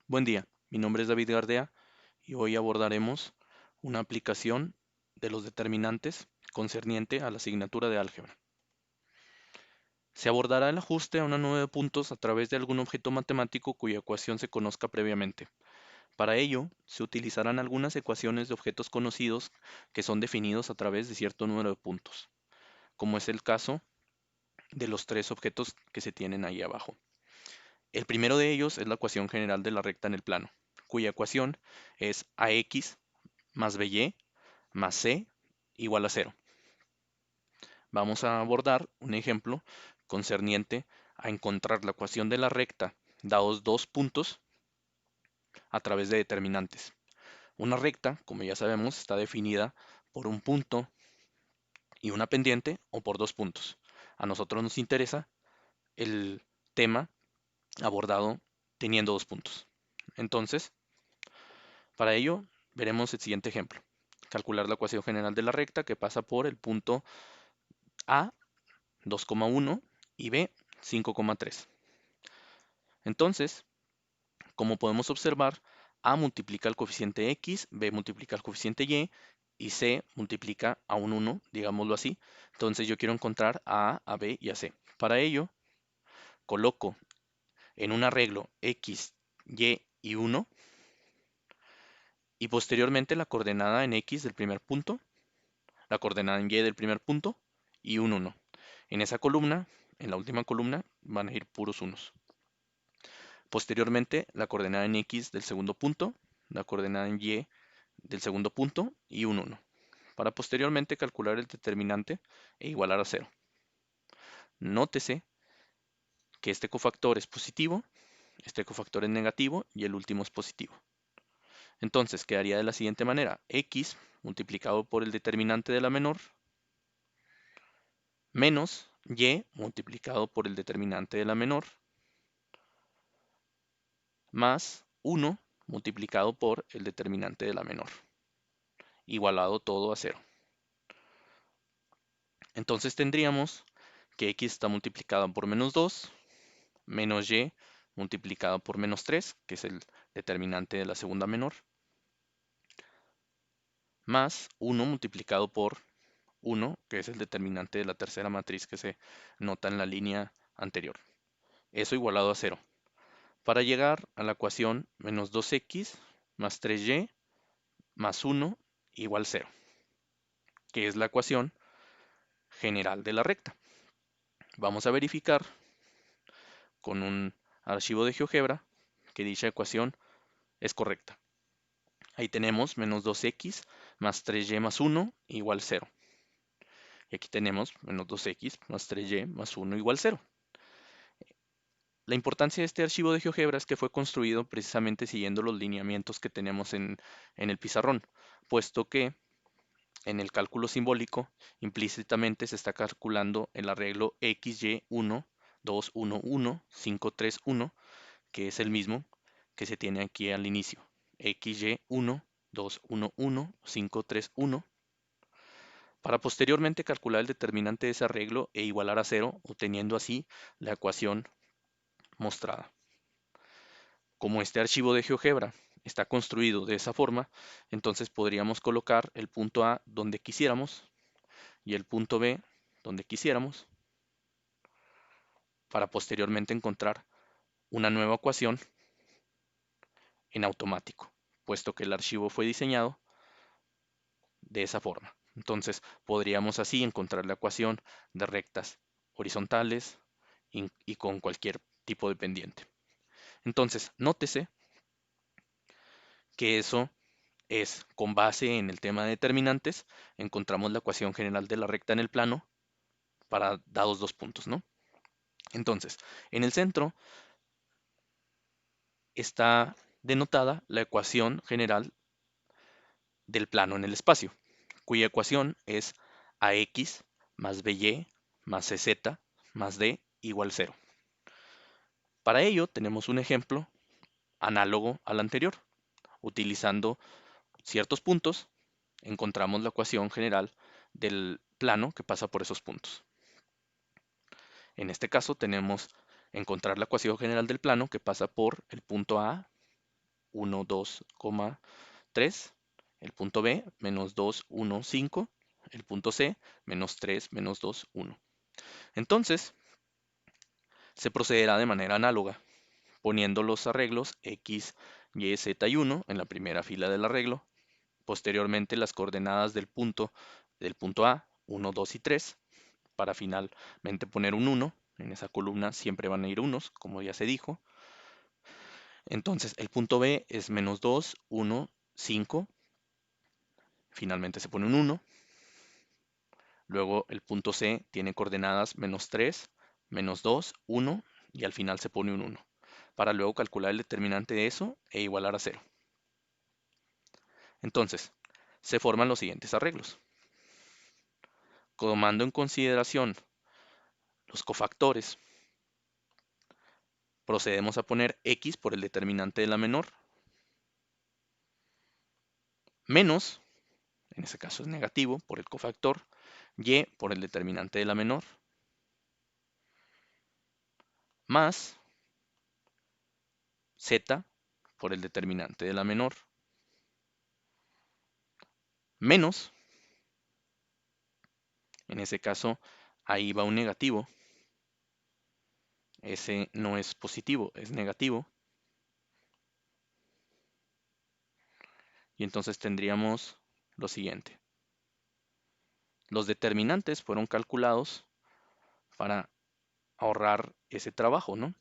Buen día, mi nombre es David Gardea y hoy abordaremos una aplicación de los determinantes concerniente a la asignatura de álgebra. Se abordará el ajuste a una nube de puntos a través de algún objeto matemático cuya ecuación se conozca previamente. Para ello, se utilizarán algunas ecuaciones de objetos conocidos que son definidos a través de cierto número de puntos, como es el caso de los tres objetos que se tienen ahí abajo. El primero de ellos es la ecuación general de la recta en el plano, cuya ecuación es ax más by más c igual a cero. Vamos a abordar un ejemplo concerniente a encontrar la ecuación de la recta dados dos puntos a través de determinantes. Una recta, como ya sabemos, está definida por un punto y una pendiente o por dos puntos. A nosotros nos interesa el tema abordado teniendo dos puntos. Entonces, para ello, veremos el siguiente ejemplo. Calcular la ecuación general de la recta que pasa por el punto A 2,1 y B 5,3. Entonces, como podemos observar, A multiplica el coeficiente X, B multiplica el coeficiente y C multiplica a un 1, digámoslo así. Entonces yo quiero encontrar a A, a B y a C. Para ello, coloco en un arreglo X, y 1 y posteriormente la coordenada en X del primer punto, la coordenada en Y del primer punto y un 1. En esa columna, en la última columna, van a ir puros unos. Posteriormente, la coordenada en X del segundo punto, la coordenada en Y del segundo punto y un 1, para posteriormente calcular el determinante e igualar a 0. Nótese que este cofactor es positivo, este cofactor es negativo y el último es positivo. Entonces quedaría de la siguiente manera: X multiplicado por el determinante de la menor menos Y multiplicado por el determinante de la menor más 1 multiplicado por el determinante de la menor, igualado todo a 0. Entonces tendríamos que X está multiplicado por menos 2, menos Y multiplicado por menos 3, que es el determinante de la segunda menor, más 1 multiplicado por 1, que es el determinante de la tercera matriz que se nota en la línea anterior. Eso igualado a 0. Para llegar a la ecuación menos 2x más 3y más 1 igual 0, que es la ecuación general de la recta. Vamos a verificar con un archivo de GeoGebra que dicha ecuación es correcta. Ahí tenemos menos 2x más 3y más 1 igual 0. Y aquí tenemos menos 2x más 3y más 1 igual 0. La importancia de este archivo de GeoGebra es que fue construido precisamente siguiendo los lineamientos que tenemos en el pizarrón, puesto que en el cálculo simbólico implícitamente se está calculando el arreglo XY1, 2, 1, 1, 5, 3, 1, que es el mismo que se tiene aquí al inicio. XY1, 2, 1, 1, 5, 3, 1, para posteriormente calcular el determinante de ese arreglo e igualar a 0, obteniendo así la ecuación mostrada. Como este archivo de GeoGebra está construido de esa forma, entonces podríamos colocar el punto A donde quisiéramos y el punto B donde quisiéramos, para posteriormente encontrar una nueva ecuación en automático, puesto que el archivo fue diseñado de esa forma. Entonces podríamos así encontrar la ecuación de rectas horizontales y con cualquier tipo de pendiente. Entonces, nótese que eso es con base en el tema de determinantes, encontramos la ecuación general de la recta en el plano para dados dos puntos, ¿no? Entonces, en el centro está denotada la ecuación general del plano en el espacio, cuya ecuación es ax más by más cz más d igual 0. Para ello tenemos un ejemplo análogo al anterior. Utilizando ciertos puntos, encontramos la ecuación general del plano que pasa por esos puntos. En este caso tenemos encontrar la ecuación general del plano que pasa por el punto A 1, 2,3, el punto B, menos 2, 1, 5, el punto C, menos 3, menos 2, 1. Entonces, se procederá de manera análoga, poniendo los arreglos X, Y, Z y 1 en la primera fila del arreglo, posteriormente las coordenadas del punto A, 1, 2 y 3, para finalmente poner un 1, en esa columna siempre van a ir unos, como ya se dijo. Entonces el punto B es menos 2, 1, 5, finalmente se pone un 1. Luego el punto C tiene coordenadas menos 3, menos 2, 1 y al final se pone un 1, para luego calcular el determinante de eso e igualar a 0. Entonces, se forman los siguientes arreglos. Tomando en consideración los cofactores, procedemos a poner X por el determinante de la menor, menos, en ese caso es negativo, por el cofactor, Y por el determinante de la menor, más Z por el determinante de la menor, menos, en ese caso ahí va un negativo, ese no es positivo, es negativo, y entonces tendríamos lo siguiente. Los determinantes fueron calculados para ahorrar ese trabajo, ¿no?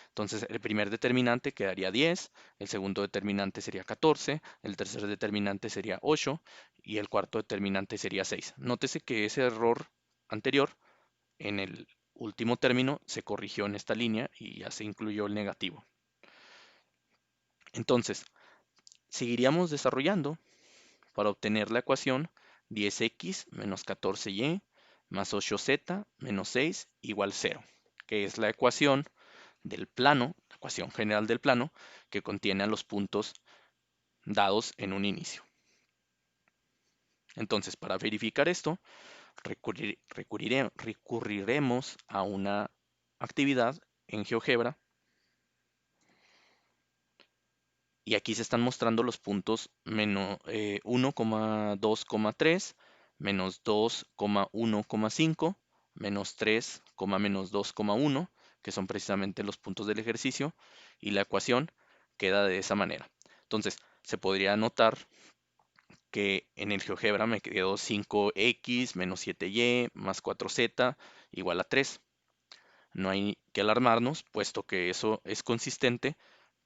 Entonces el primer determinante quedaría 10, el segundo determinante sería 14, el tercer determinante sería 8 y el cuarto determinante sería 6. Nótese que ese error anterior en el último término se corrigió en esta línea y ya se incluyó el negativo. Entonces, seguiríamos desarrollando para obtener la ecuación 10x menos 14y más 8z menos 6 igual 0, que es la ecuación del plano, la ecuación general del plano, que contiene a los puntos dados en un inicio. Entonces, para verificar esto, recurriremos a una actividad en GeoGebra. Y aquí se están mostrando los puntos menos 1,2,3, menos 2,1,5, menos 3, menos 2,1, que son precisamente los puntos del ejercicio, y la ecuación queda de esa manera. Entonces, se podría notar que en el GeoGebra me quedó 5x menos 7y más 4z igual a 3. No hay que alarmarnos, puesto que eso es consistente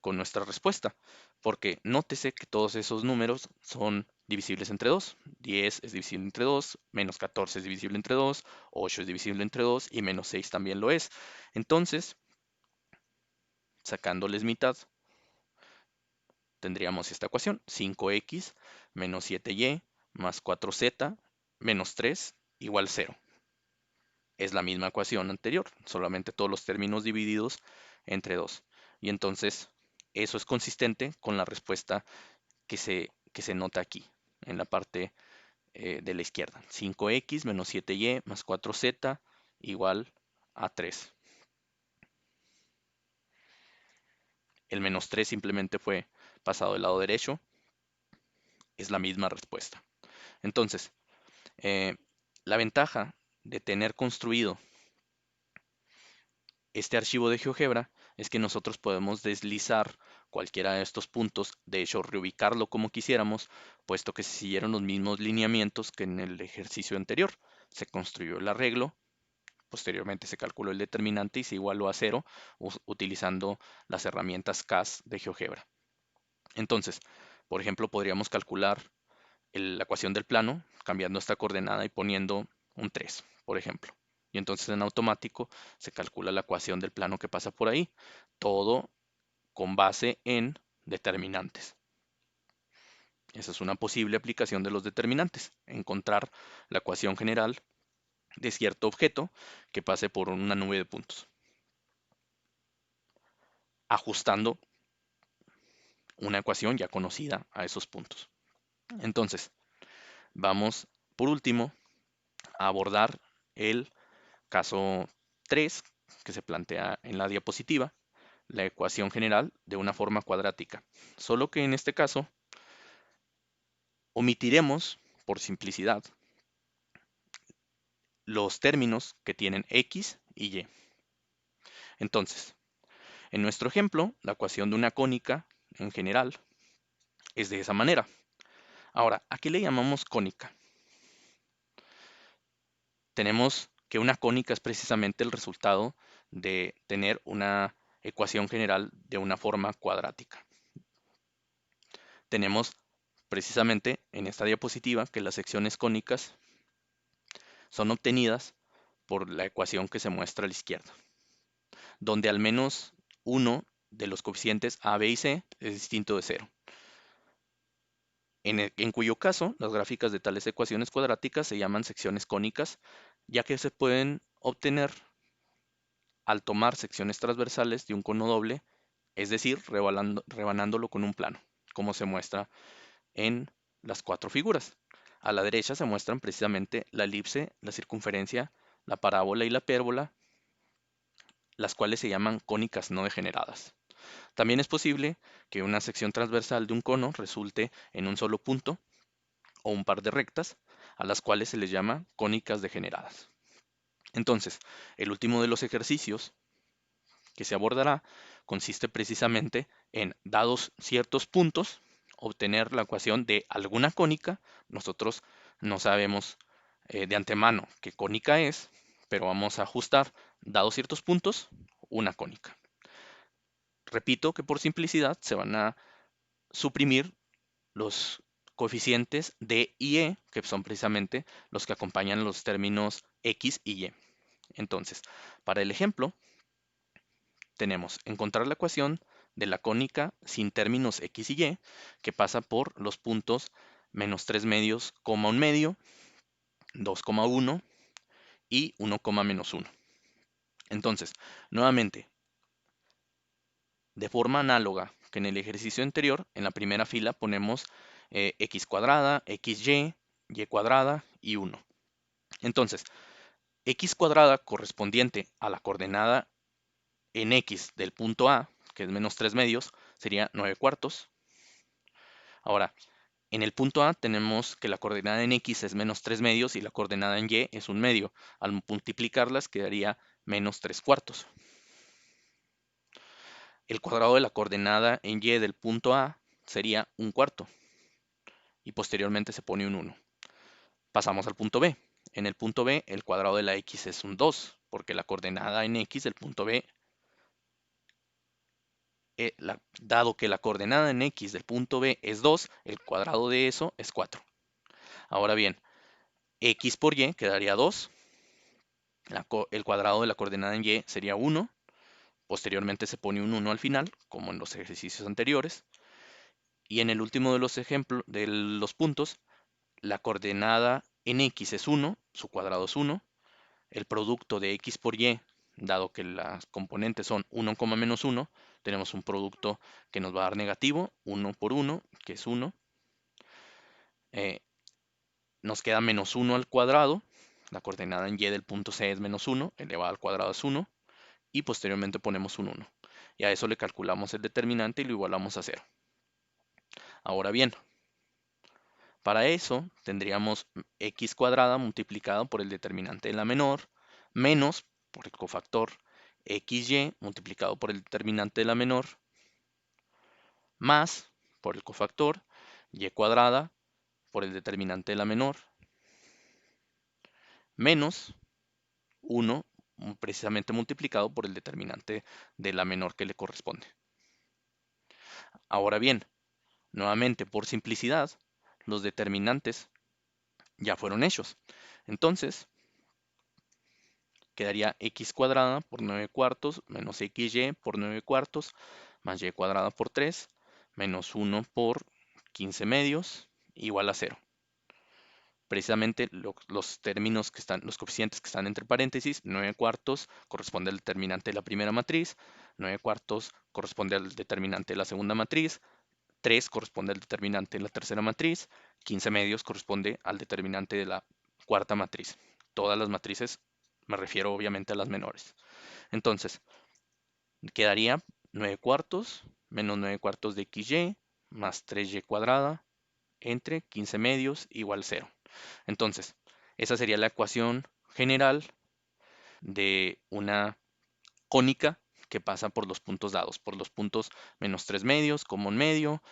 con nuestra respuesta, porque nótese que todos esos números son divisibles entre 2. 10 es divisible entre 2, menos 14 es divisible entre 2, 8 es divisible entre 2 y menos 6 también lo es. Entonces, sacándoles mitad, tendríamos esta ecuación, 5x menos 7y más 4z menos 3 igual 0. Es la misma ecuación anterior, solamente todos los términos divididos entre 2. Y entonces eso es consistente con la respuesta que se nota aquí, en la parte de la izquierda. 5x menos 7y más 4z igual a 3. El menos 3 simplemente fue pasado del lado derecho. Es la misma respuesta. Entonces, eh, la ventaja de tener construido este archivo de GeoGebra es que nosotros podemos deslizar cualquiera de estos puntos, de hecho reubicarlo como quisiéramos, puesto que se siguieron los mismos lineamientos que en el ejercicio anterior. Se construyó el arreglo, posteriormente se calculó el determinante y se igualó a 0 utilizando las herramientas CAS de GeoGebra. Entonces, por ejemplo, podríamos calcular la ecuación del plano cambiando esta coordenada y poniendo un 3, por ejemplo. Y entonces en automático se calcula la ecuación del plano que pasa por ahí, todo con base en determinantes. Esa es una posible aplicación de los determinantes, encontrar la ecuación general de cierto objeto que pase por una nube de puntos, ajustando una ecuación ya conocida a esos puntos. Entonces, vamos por último a abordar el caso 3 que se plantea en la diapositiva, la ecuación general de una forma cuadrática. Solo que en este caso omitiremos, por simplicidad, los términos que tienen x y y. Entonces, en nuestro ejemplo, la ecuación de una cónica en general es de esa manera. Ahora, ¿a qué le llamamos cónica? Tenemos que una cónica es precisamente el resultado de tener una ecuación general de una forma cuadrática. Tenemos precisamente en esta diapositiva que las secciones cónicas son obtenidas por la ecuación que se muestra a la izquierda, donde al menos uno de los coeficientes a, b y c es distinto de cero. En cuyo caso, las gráficas de tales ecuaciones cuadráticas se llaman secciones cónicas, ya que se pueden obtener al tomar secciones transversales de un cono doble, es decir, rebanándolo con un plano, como se muestra en las cuatro figuras. A la derecha se muestran precisamente la elipse, la circunferencia, la parábola y la pérbola, las cuales se llaman cónicas no degeneradas. También es posible que una sección transversal de un cono resulte en un solo punto o un par de rectas, a las cuales se les llama cónicas degeneradas. Entonces, el último de los ejercicios que se abordará consiste precisamente en, dados ciertos puntos, obtener la ecuación de alguna cónica. Nosotros no sabemos de antemano qué cónica es, pero vamos a ajustar, dados ciertos puntos, una cónica. Repito que por simplicidad se van a suprimir los coeficientes d y e, que son precisamente los que acompañan los términos x y y. Entonces, para el ejemplo, tenemos encontrar la ecuación de la cónica sin términos x y y, que pasa por los puntos menos 3 medios, coma 1 medio, 2,1 y 1, menos 1. Entonces, nuevamente, de forma análoga que en el ejercicio anterior, en la primera fila ponemos x cuadrada, xy, y cuadrada y 1. Entonces, x cuadrada correspondiente a la coordenada en x del punto A, que es menos 3 medios, sería 9 cuartos. Ahora, en el punto A tenemos que la coordenada en x es menos 3 medios y la coordenada en y es 1 medio. Al multiplicarlas quedaría menos 3 cuartos. El cuadrado de la coordenada en y del punto A sería 1 cuarto. Y posteriormente se pone un 1. Pasamos al punto B. En el punto B el cuadrado de la x es un 2, porque la coordenada en x del punto B, dado que la coordenada en x del punto B es 2, el cuadrado de eso es 4. Ahora bien, x por y quedaría 2, el cuadrado de la coordenada en y sería 1, posteriormente se pone un 1 al final, como en los ejercicios anteriores, y en el último de los ejemplos, de los puntos, la coordenada en x es 1, su cuadrado es 1, el producto de x por y, dado que las componentes son 1, menos 1, tenemos un producto que nos va a dar negativo, 1 por 1, que es 1. Nos queda menos 1 al cuadrado, la coordenada en y del punto C es menos 1, elevado al cuadrado es 1, y posteriormente ponemos un 1. Y a eso le calculamos el determinante y lo igualamos a 0. Ahora bien, para eso tendríamos x cuadrada multiplicado por el determinante de la menor, menos por el cofactor xy multiplicado por el determinante de la menor, más por el cofactor y cuadrada por el determinante de la menor, menos 1 precisamente multiplicado por el determinante de la menor que le corresponde. Ahora bien, nuevamente por simplicidad, los determinantes ya fueron hechos. Entonces, quedaría x cuadrada por 9 cuartos menos xy por 9 cuartos más y cuadrada por 3 menos 1 por 15 medios igual a 0. Precisamente los términos que están, los coeficientes que están entre paréntesis, 9 cuartos corresponde al determinante de la primera matriz, 9 cuartos corresponde al determinante de la segunda matriz, 3 corresponde al determinante de la tercera matriz, 15 medios corresponde al determinante de la cuarta matriz. Todas las matrices, me refiero obviamente a las menores. Entonces, quedaría 9 cuartos menos 9 cuartos de xy más 3y cuadrada entre 15 medios igual 0. Entonces, esa sería la ecuación general de una cónica que pasa por los puntos dados, por los puntos menos 3 medios, como un medio,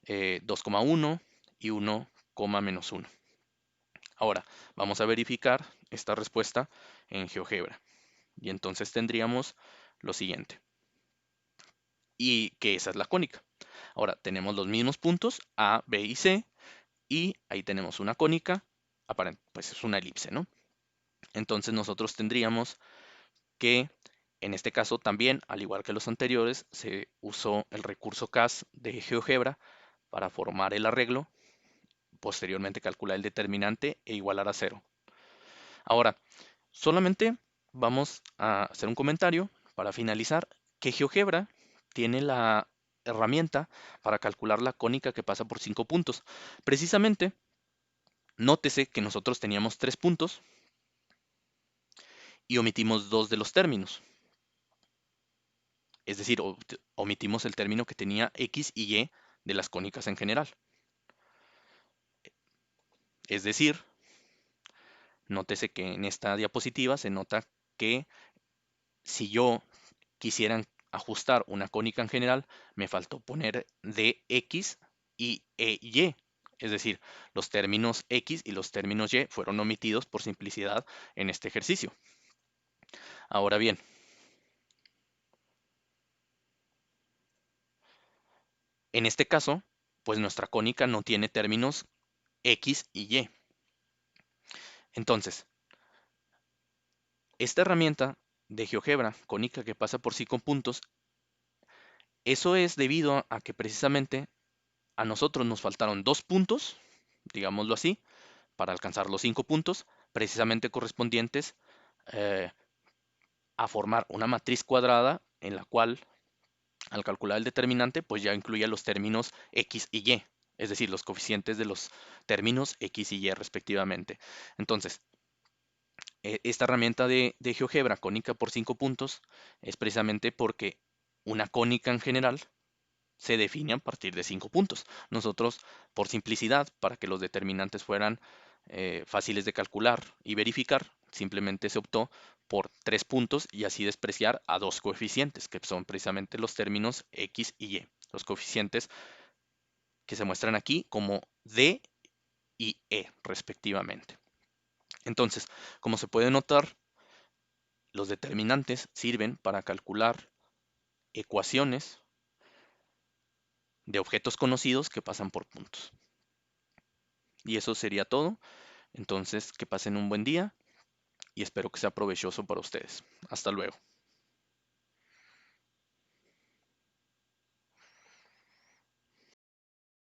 2,1 y 1, menos 1. Ahora, vamos a verificar esta respuesta en GeoGebra. Y entonces tendríamos lo siguiente. Y que esa es la cónica. Ahora, tenemos los mismos puntos A, B y C. Y ahí tenemos una cónica, pues es una elipse, ¿no? Entonces nosotros tendríamos que, en este caso también, al igual que los anteriores, se usó el recurso CAS de GeoGebra para formar el arreglo, posteriormente calcular el determinante e igualar a 0. Ahora, solamente vamos a hacer un comentario para finalizar, que GeoGebra tiene la herramienta para calcular la cónica que pasa por 5 puntos. Precisamente, nótese que nosotros teníamos 3 puntos y omitimos 2 de los términos. Es decir, omitimos el término que tenía X y Y de las cónicas en general. Es decir, nótese que en esta diapositiva se nota que si yo quisiera ajustar una cónica en general, me faltó poner dx y ey. Es decir, los términos x y los términos y fueron omitidos por simplicidad en este ejercicio. Ahora bien, en este caso, pues nuestra cónica no tiene términos x y y. Entonces, esta herramienta de GeoGebra, cónica que pasa por 5 puntos, eso es debido a que precisamente a nosotros nos faltaron 2 puntos, digámoslo así, para alcanzar los 5 puntos, precisamente correspondientes eh, a formar una matriz cuadrada en la cual, al calcular el determinante, pues ya incluye los términos x y y, es decir, los coeficientes de los términos x y y respectivamente. Entonces, esta herramienta de GeoGebra cónica por 5 puntos es precisamente porque una cónica en general se define a partir de 5 puntos. Nosotros, por simplicidad, para que los determinantes fueran fáciles de calcular y verificar, simplemente se optó por 3 puntos y así despreciar a 2 coeficientes, que son precisamente los términos x y y. Los coeficientes que se muestran aquí como d y e, respectivamente. Entonces, como se puede notar, los determinantes sirven para calcular ecuaciones de objetos conocidos que pasan por puntos. Y eso sería todo. Entonces, que pasen un buen día y espero que sea provechoso para ustedes. Hasta luego.